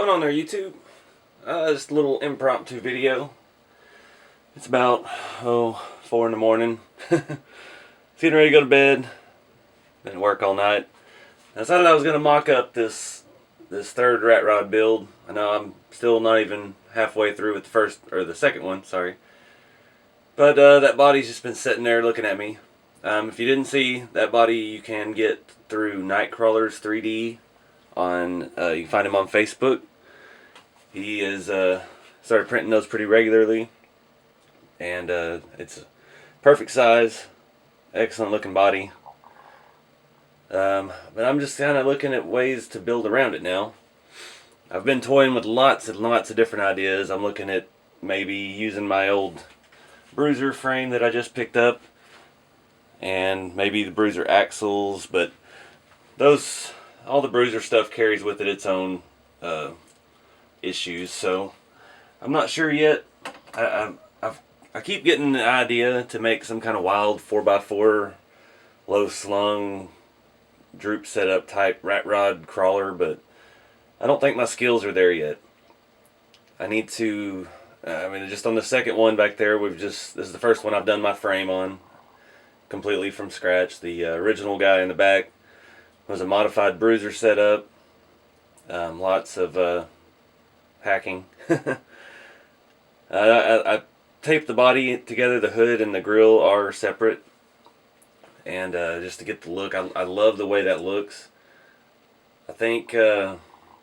going on there, YouTube? Just a little impromptu video. It's about 4 in the morning. Getting ready to go to bed. Been at work all night. I decided I was going to mock up this third rat rod build. I know I'm still not even halfway through with the second one. Sorry, but that body's just been sitting there looking at me. If you didn't see that body, you can get through Nightcrawler's 3D on. You can find him on Facebook. He is started printing those pretty regularly, and it's perfect size, excellent looking body. But I'm just kind of looking at ways to build around it now. I've been toying with lots and lots of different ideas. I'm looking at maybe using my old bruiser frame that I just picked up, and maybe the bruiser axles, but all the bruiser stuff carries with it its own issues, so I'm not sure yet. I keep getting the idea to make some kind of wild 4x4 low slung droop setup type rat rod crawler, but I don't think my skills are there yet. I need to just on the second one back there, this is the first one I've done my frame on completely from scratch. The original guy in the back was a modified bruiser setup. Lots of hacking. I taped the body together. The hood and the grill are separate, and just to get the look, I love the way that looks. I think I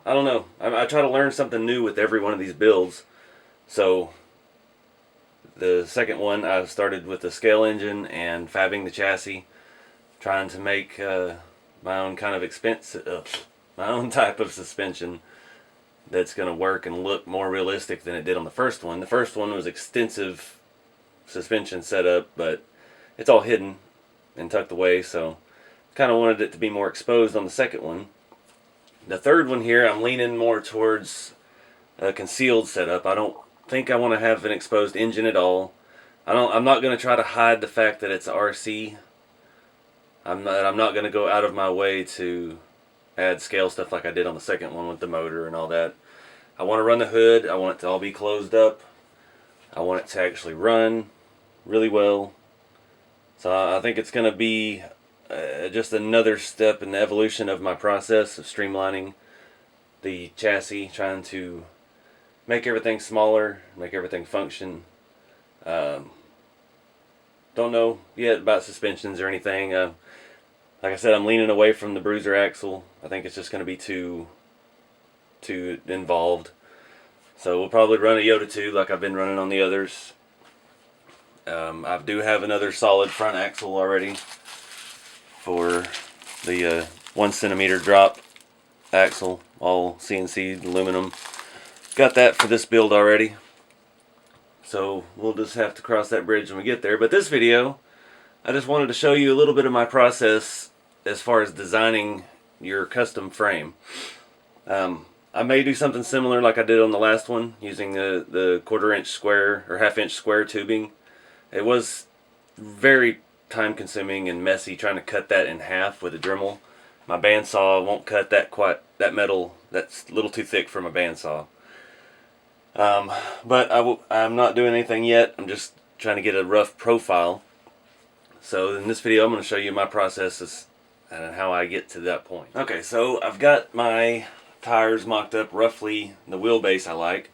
don't know. I try to learn something new with every one of these builds. So the second one, I started with the scale engine and fabbing the chassis, trying to make my own kind of my own type of suspension that's going to work and look more realistic than it did on the first one. The first one was extensive suspension setup, but it's all hidden and tucked away, so kind of wanted it to be more exposed on the second one. The third one here, I'm leaning more towards a concealed setup. I don't think I want to have an exposed engine at all. I'm not going to try to hide the fact that it's RC. I'm not going to go out of my way to add scale stuff like I did on the second one with the motor and all that. I want to run the hood. I want it to all be closed up. I want it to actually run really well. So I think it's going to be just another step in the evolution of my process of streamlining the chassis, trying to make everything smaller, make everything function. Don't know yet about suspensions or anything. Like I said, I'm leaning away from the bruiser axle. I think it's just going to be too involved. So we'll probably run a Yoda 2 like I've been running on the others. I do have another solid front axle already for the 1 centimeter drop axle, all CNC aluminum. Got that for this build already. So we'll just have to cross that bridge when we get there. But this video, I just wanted to show you a little bit of my process as far as designing your custom frame. I may do something similar like I did on the last one, using the 1/4 inch square or 1/2 inch square tubing. It was very time consuming and messy trying to cut that in half with a Dremel. My bandsaw won't cut that metal. That's a little too thick for my bandsaw. But I'm not doing anything yet. I'm just trying to get a rough profile. So in this video, I'm going to show you my processes and how I get to that point. Okay, so I've got my tires mocked up roughly the wheelbase I like.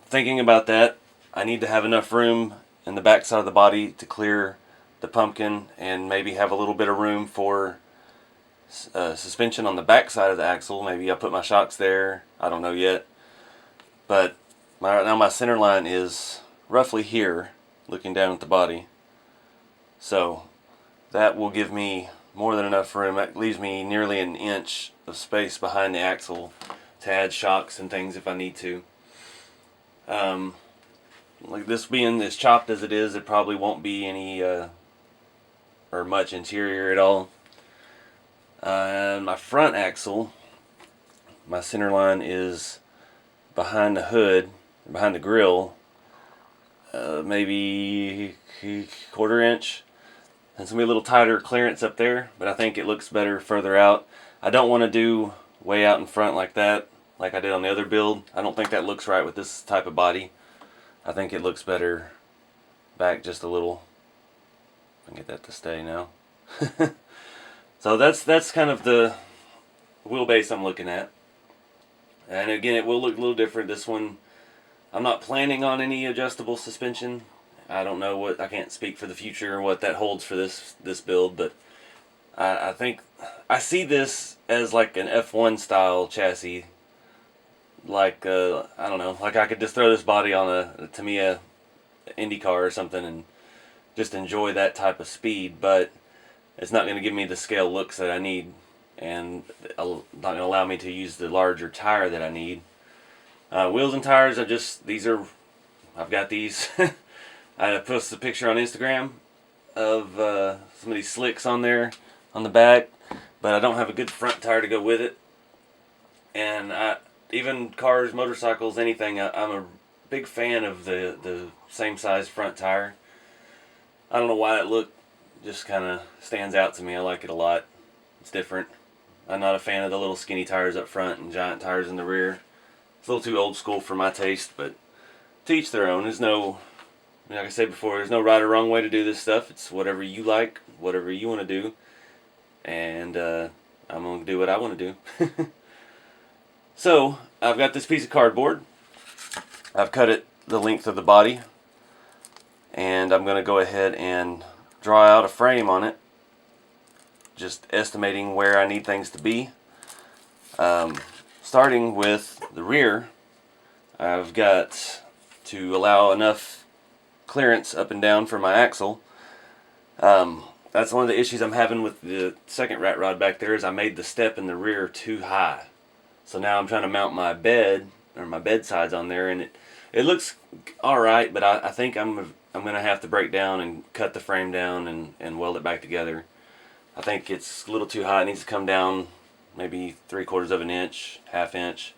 Thinking about that, I need to have enough room in the back side of the body to clear the pumpkin and maybe have a little bit of room for suspension on the back side of the axle. Maybe I'll put my shocks there. I don't know yet. But right now my center line is roughly here, looking down at the body. So that will give me more than enough room. That leaves me nearly an inch of space behind the axle to add shocks and things if I need to. Like this being as chopped as it is, it probably won't be any or much interior at all. And my front axle, my center line is behind the hood, behind the grill, maybe 1/4 inch. And it's going to be a little tighter clearance up there, but I think it looks better further out. I don't want to do way out in front like like I did on the other build. I don't think that looks right with this type of body. I think it looks better back just a little. I can get that to stay now. So that's kind of the wheelbase I'm looking at. And again, it will look a little different. This one, I'm not planning on any adjustable suspension. I don't know what, I can't speak for the future or what that holds for this build, but I think I see this as like an F1 style chassis. Like I don't know, like I could just throw this body on a Tamiya IndyCar or something and just enjoy that type of speed, but it's not going to give me the scale looks that I need, and not going to allow me to use the larger tire that I need. Wheels and tires are just, I've got these. I posted a picture on Instagram of some of these slicks on there on the back, but I don't have a good front tire to go with it. And even cars, motorcycles, anything, I'm a big fan of the same size front tire. I don't know why it just kind of stands out to me. I like it a lot. It's different. I'm not a fan of the little skinny tires up front and giant tires in the rear. It's a little too old school for my taste, but to each their own. Like I said before, there's no right or wrong way to do this stuff. It's whatever you like, whatever you want to do, and I'm going to do what I want to do. So, I've got this piece of cardboard. I've cut it the length of the body, and I'm going to go ahead and draw out a frame on it, just estimating where I need things to be. Starting with the rear, I've got to allow enough clearance up and down for my axle. That's one of the issues I'm having with the second rat rod back there, is I made the step in the rear too high. So now I'm trying to mount my bed, or my bed sides on there, and it looks alright, but I think I'm going to have to break down and cut the frame down and weld it back together. I think it's a little too high. It needs to come down maybe 3/4 of an inch, ½ inch.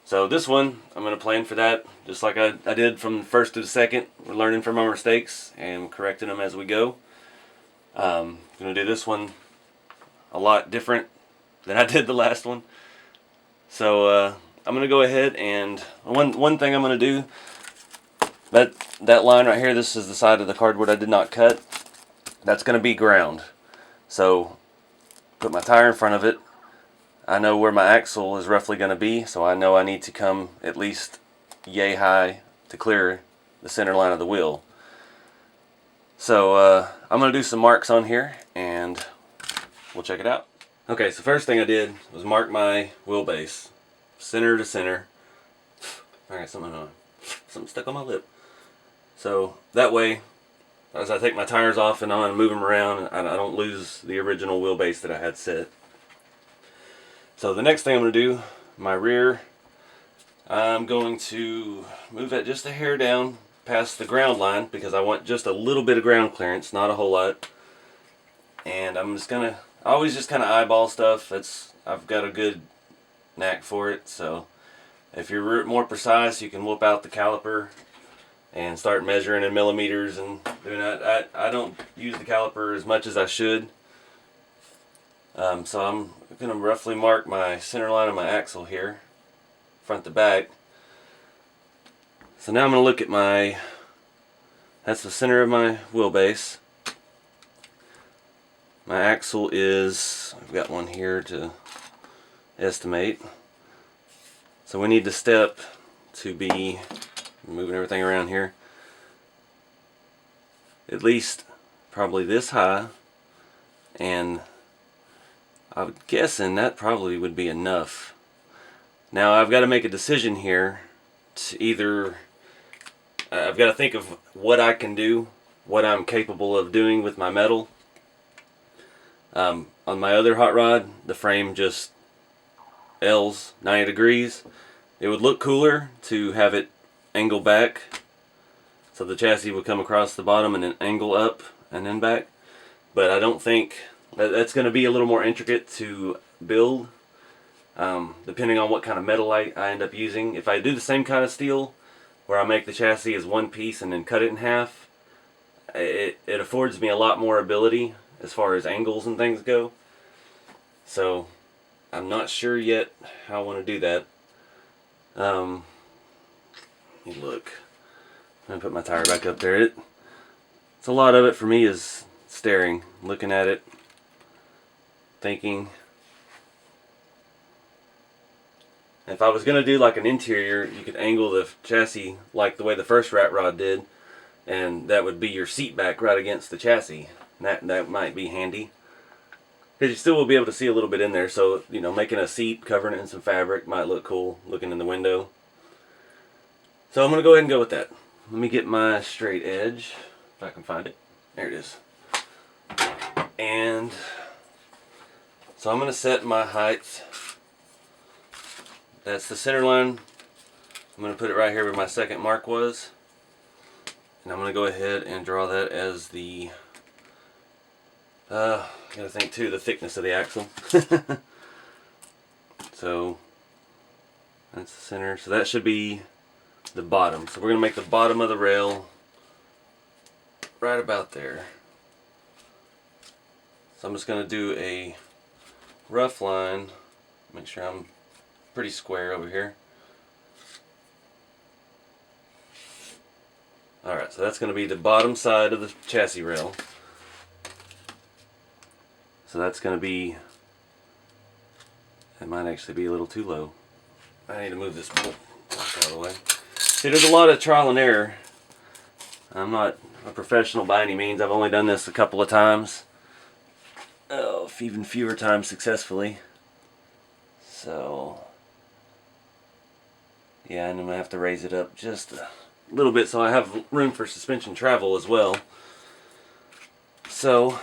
So this one, I'm going to plan for that, just like I did from the first to the second. We're learning from our mistakes and correcting them as we go. I'm going to do this one a lot different than I did the last one. So I'm going to go ahead and one thing I'm going to do, that line right here, this is the side of the cardboard I did not cut. That's going to be ground. So put my tire in front of it. I know where my axle is roughly going to be, so I know I need to come at least yay high to clear the center line of the wheel. So I'm going to do some marks on here, and we'll check it out. Okay, so first thing I did was mark my wheelbase, center to center. I got something stuck on my lip. So that way, as I take my tires off and on and move them around, I don't lose the original wheelbase that I had set. So the next thing I'm going to do, my rear, I'm going to move that just a hair down past the ground line, because I want just a little bit of ground clearance, not a whole lot. And I'm just going to, I always just kind of eyeball stuff. I've got a good knack for it. So if you're more precise, you can whoop out the caliper and start measuring in millimeters and doing that. I don't use the caliper as much as I should. So I'm going to roughly mark my center line of my axle here, front to back. So now I'm going to look at that's the center of my wheelbase. My axle is, I've got one here to estimate. So we need the step to be, moving everything around here, at least probably this high, and I'm guessing that probably would be enough. Now I've got to make a decision here to either, I've got to think of what I can do, what I'm capable of doing with my metal. On my other hot rod, the frame just L's 90 degrees. It would look cooler to have it angle back, so the chassis would come across the bottom and then angle up and then back. But I don't think that's going to be a little more intricate to build, depending on what kind of metal I end up using. If I do the same kind of steel, where I make the chassis as one piece and then cut it in half, it affords me a lot more ability as far as angles and things go. So I'm not sure yet how I want to do that. Let me look. I'm gonna put my tire back up there. It's a lot of it for me is staring, looking at it, thinking. If I was gonna do like an interior, you could angle the chassis like the way the first rat rod did, and that would be your seat back right against the chassis. That might be handy. Because you still will be able to see a little bit in there, so, you know, making a seat, covering it in some fabric might look cool, looking in the window. So I'm going to go ahead and go with that. Let me get my straight edge, if I can find it. There it is. And so I'm going to set my height. That's the center line. I'm going to put it right here where my second mark was. And I'm going to go ahead and draw that as the... I gotta think too, the thickness of the axle. So that's the center. So that should be the bottom. So we're gonna make the bottom of the rail right about there. So I'm just gonna do a rough line. Make sure I'm pretty square over here. Alright, so that's gonna be the bottom side of the chassis rail. So that's going to be, it might actually be a little too low. I need to move this bolt out of the way. See, there's a lot of trial and error. I'm not a professional by any means. I've only done this a couple of times. Oh, even fewer times successfully. So, yeah, and I'm going to have to raise it up just a little bit so I have room for suspension travel as well. So,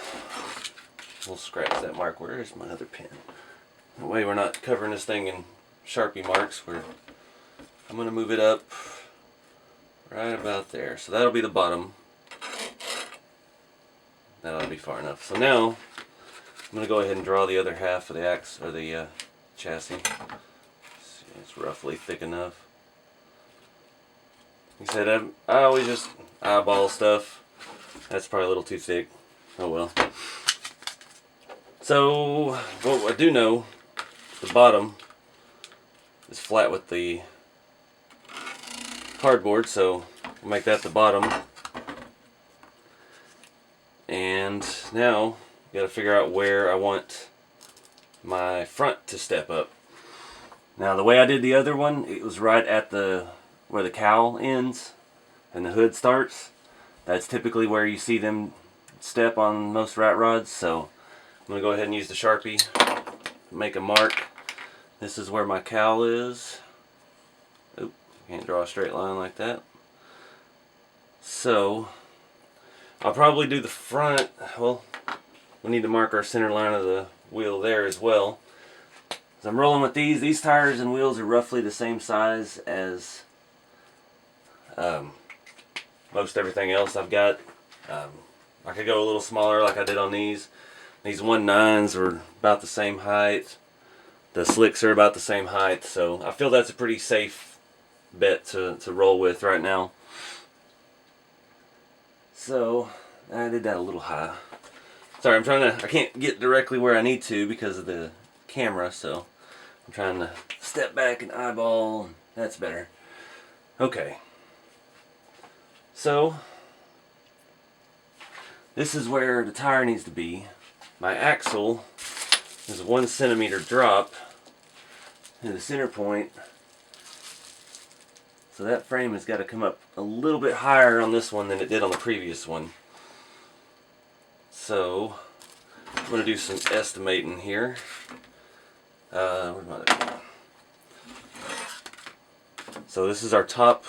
we'll scratch that mark. Where is my other pen? That way we're not covering this thing in Sharpie marks. I'm going to move it up right about there. So that'll be the bottom. That'll be far enough. So now I'm going to go ahead and draw the other half of the axle or the chassis. It's roughly thick enough. Like I said, I always just eyeball stuff. That's probably a little too thick. Oh well. So, what I do know, the bottom is flat with the cardboard, so we'll make that the bottom. And now, got to figure out where I want my front to step up. Now, the way I did the other one, it was right at where the cowl ends and the hood starts. That's typically where you see them step on most rat rods, so I'm going to go ahead and use the Sharpie, make a mark. This is where my cowl is. Oop, can't draw a straight line like that. So, I'll probably do the front. Well, we need to mark our center line of the wheel there as well. As I'm rolling with these tires and wheels are roughly the same size as most everything else I've got. I could go a little smaller like I did on these. These 1.9s are about the same height. The slicks are about the same height, so I feel that's a pretty safe bet to roll with right now. So, I did that a little high. Sorry, I can't get directly where I need to because of the camera, so I'm trying to step back and eyeball, and that's better. Okay. So, this is where the tire needs to be. My axle is a 1 centimeter drop in the center point. So that frame has got to come up a little bit higher on this one than it did on the previous one. So I'm going to do some estimating here. Where's my other one? So this is our top.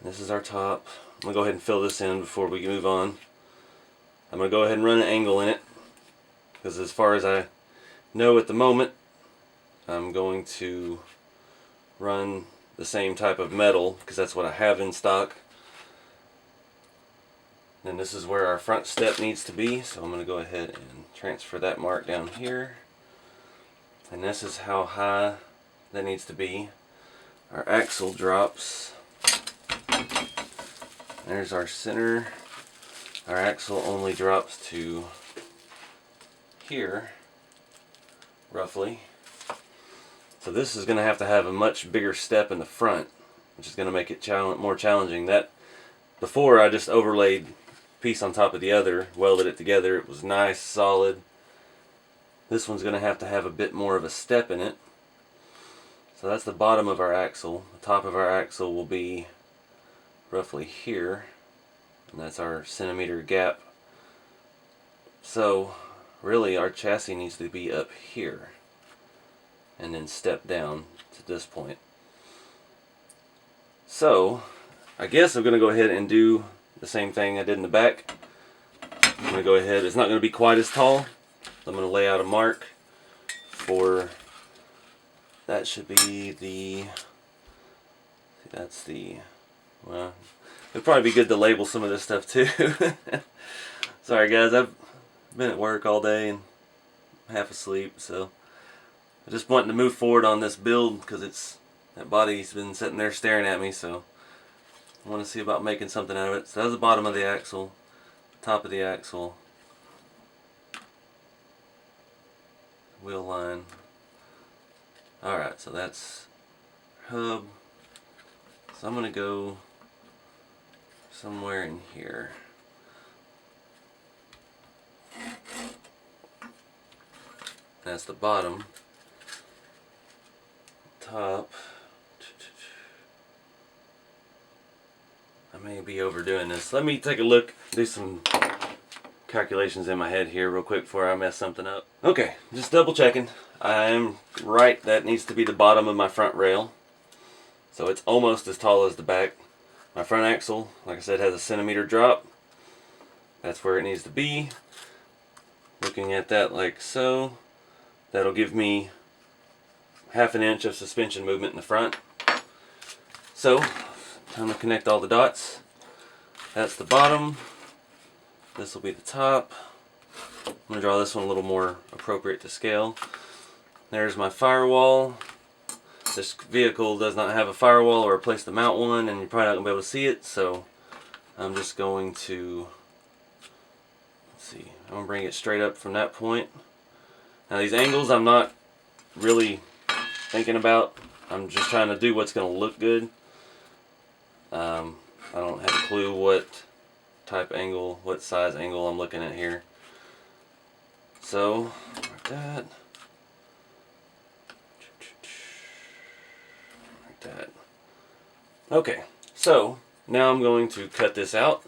This is our top. I'm going to go ahead and fill this in before we move on. I'm going to go ahead and run an angle in it, because as far as I know at the moment, I'm going to run the same type of metal, because that's what I have in stock. And this is where our front step needs to be, so I'm going to go ahead and transfer that mark down here. And this is how high that needs to be. Our axle drops. There's our center. Our axle only drops to here, roughly. So this is going to have a much bigger step in the front, which is going to make it more challenging. That before I just overlaid piece on top of the other, welded it together. It was nice, solid. This one's going to have a bit more of a step in it. So that's the bottom of our axle. The top of our axle will be roughly here, and that's our centimeter gap. So really our chassis needs to be up here and then step down to this point. So I guess I'm going to go ahead and do the same thing I did in the back. I'm going to go ahead, it's not going to be quite as tall. I'm going to lay out a mark for, that should be the, that's the, well, it'd probably be good to label some of this stuff too. Sorry guys, I've been at work all day and half asleep, so I just wanted to move forward on this build because it's, that body's been sitting there staring at me, so I want to see about making something out of it. So that's the bottom of the axle, top of the axle, wheel line. Alright, so that's hub. So I'm going to go somewhere in here. That's the bottom. Top. I may be overdoing this. Let me take a look, do some calculations in my head here real quick before I mess something up. Okay, just double checking. I am right, that needs to be the bottom of my front rail. So it's almost as tall as the back. My front axle, like I said, has a centimeter drop. That's where it needs to be. Looking at that like so, that'll give me 1/2 inch of suspension movement in the front. So, time to connect all the dots. That's the bottom. This will be the top. I'm going to draw this one a little more appropriate to scale. There's my firewall. This vehicle does not have a firewall or a place to mount one, and you're probably not going to be able to see it, so I'm just going to, let's see, I'm going to bring it straight up from that point. Now these angles I'm not really thinking about. I'm just trying to do what's going to look good. I don't have a clue what type angle, what size angle I'm looking at here. So, like that. Like that. Okay, so now I'm going to cut this out.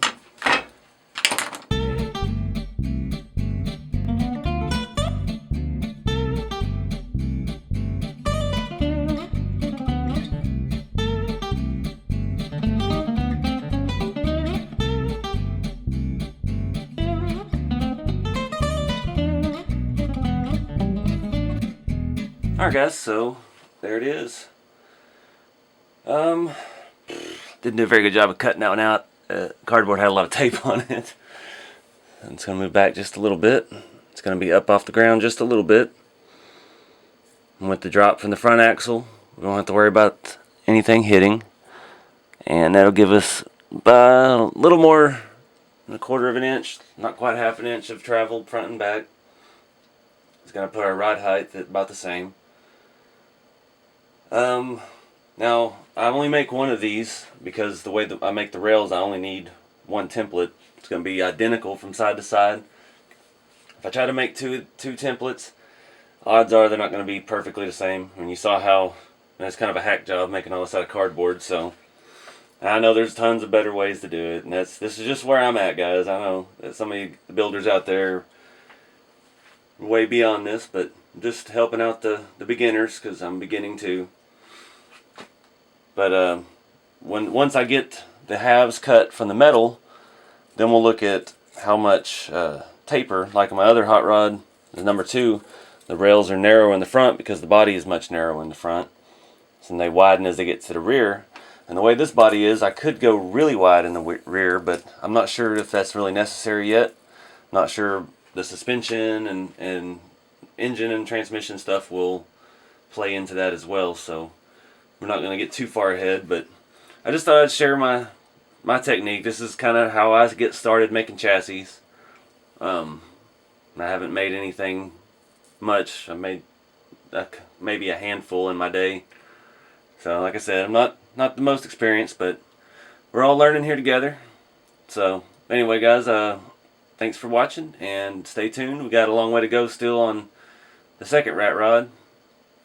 Alright guys, so there it is. Didn't do a very good job of cutting that one out. Cardboard had a lot of tape on it. And it's going to move back just a little bit. It's going to be up off the ground just a little bit. And with the drop from the front axle, we don't have to worry about anything hitting. And that'll give us about a little more than 1/4 inch, not quite 1/2 inch of travel front and back. It's going to put our ride height at about the same. Now, I only make one of these because the way that I make the rails, I only need one template. It's going to be identical from side to side. If I try to make two templates, odds are they're not going to be perfectly the same. I mean, you saw how it's kind of a hack job making all this out of cardboard, so I know there's tons of better ways to do it, and this is just where I'm at, guys. I know that some of the builders out there are way beyond this, but just helping out the beginners because I'm beginning too. But once I get the halves cut from the metal, then we'll look at how much taper. Like my other hot rod, the number 2, the rails are narrow in the front because the body is much narrower in the front, and they widen as they get to the rear. And the way this body is, I could go really wide in the rear, but I'm not sure if that's really necessary yet. Not sure the suspension and engine and transmission stuff will play into that as well, so we're not going to get too far ahead. But I just thought I'd share my technique. This is kind of how I get started making chassis. I haven't made anything much. I made maybe a handful in my day. So like I said, I'm not the most experienced, but we're all learning here together. So anyway, guys, thanks for watching, and stay tuned. We got a long way to go still on the second rat rod,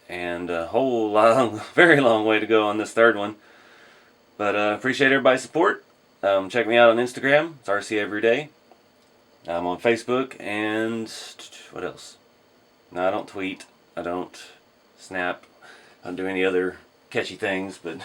and a whole long, very long way to go on this third one. But appreciate everybody's support. Check me out on Instagram. It's RC Everyday. I'm on Facebook, and what else? No, I don't tweet. I don't snap. I don't do any other catchy things, but